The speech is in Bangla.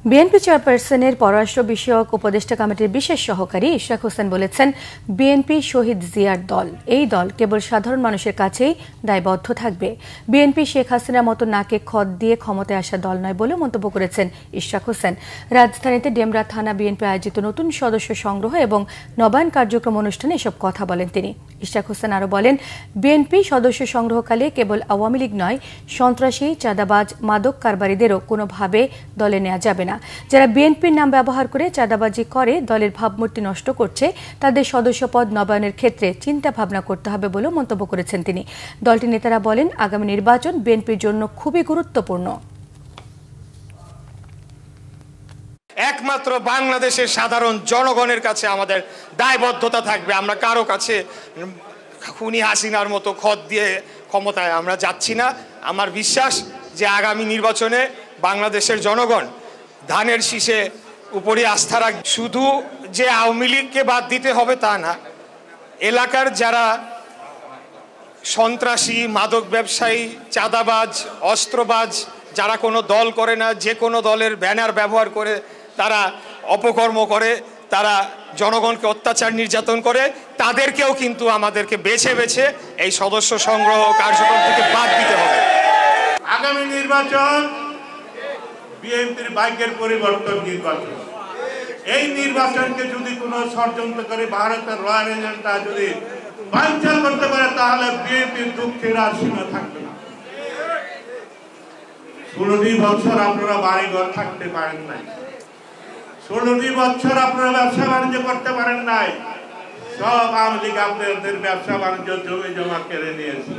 বিএনপি চেয়ারপারসনের পররাষ্ট্র বিষয়ক উপদেষ্টা কমিটির বিশেষ সহকারী ইশরাক হোসেন বলেছেন, বিএনপি শহীদ জিয়ার দল। এই দল কেবল সাধারণ মানুষের কাছেই দায়বদ্ধ থাকবে। বিএনপি শেখ হাসিনার মতো নাকে খত দিয়ে ক্ষমতায় আসা দল নয় বলে মন্তব্য করেছেন ইশরাক হোসেন। রাজধানীতে ডেমরা থানা বিএনপি আয়োজিত নতুন সদস্য সংগ্রহ এবং নবায়ন কার্যক্রম অনুষ্ঠানে এসব কথা বলেন তিনি। ইশরাক হোসেন আরও বলেন, বিএনপি সদস্য সংগ্রহকালে কেবল আওয়ামী লীগ নয়, সন্ত্রাসী, চাঁদাবাজ, মাদক কারবারিদেরও কোনোভাবে দলে নেওয়া যাবে না। যারা বিএনপির নাম ব্যবহার করে চাঁদাবাজি করে দলের ভাবমূর্তি নষ্ট করছে, তাদের সদস্যপদ নবায়নের ক্ষেত্রে চিন্তা ভাবনা করতে হবে বলেও মন্তব্য করেছেন তিনি। দলটির নেতারা বলেন, আগামী নির্বাচন বিএনপির জন্য খুবই গুরুত্বপূর্ণ। একমাত্র বাংলাদেশের সাধারণ জনগণের কাছে আমাদের দায়বদ্ধতা থাকবে। আমরা কারো কাছে খুনি হাসিনার মতো খত দিয়ে ক্ষমতায় আমরা যাচ্ছি না। আমার বিশ্বাস যে আগামী নির্বাচনে বাংলাদেশের জনগণ ধানের শীষে উপরে আস্থা রাখ। শুধু যে আওয়ামী লীগকে বাদ দিতে হবে তা না, এলাকার যারা সন্ত্রাসী, মাদক ব্যবসায়ী, চাঁদাবাজ, অস্ত্রবাজ, যারা কোনো দল করে না, যে কোনো দলের ব্যানার ব্যবহার করে তারা অপকর্ম করে, তারা জনগণকে অত্যাচার নির্যাতন করে, তাদেরকেও কিন্তু আমাদেরকে বেছে বেছে এই সদস্য সংগ্রহ কার্যক্রম থেকে বাদ দিতে হবে। আগামী নির্বাচন বিএনপির ভাগ্যের পরিবর্তন নির্বাচন। এই নির্বাচনকে যদি কোনো ষড়যন্ত্র করে ভারতের রয়্যাল এজেন্টরা যদি বানচাল করতে পারে, তাহলে বিএনপির দুঃখের আর সীমা থাকবে না। 16টি বছর আপনারা বাড়িঘর থাকতে পারেন নাই, 16টি বছর আপনারা ব্যবসা বাণিজ্য করতে পারেন নাই। সব আওয়ামী লীগ আপনাদের ব্যবসা বাণিজ্য জমি জমা কেড়ে নিয়েছে।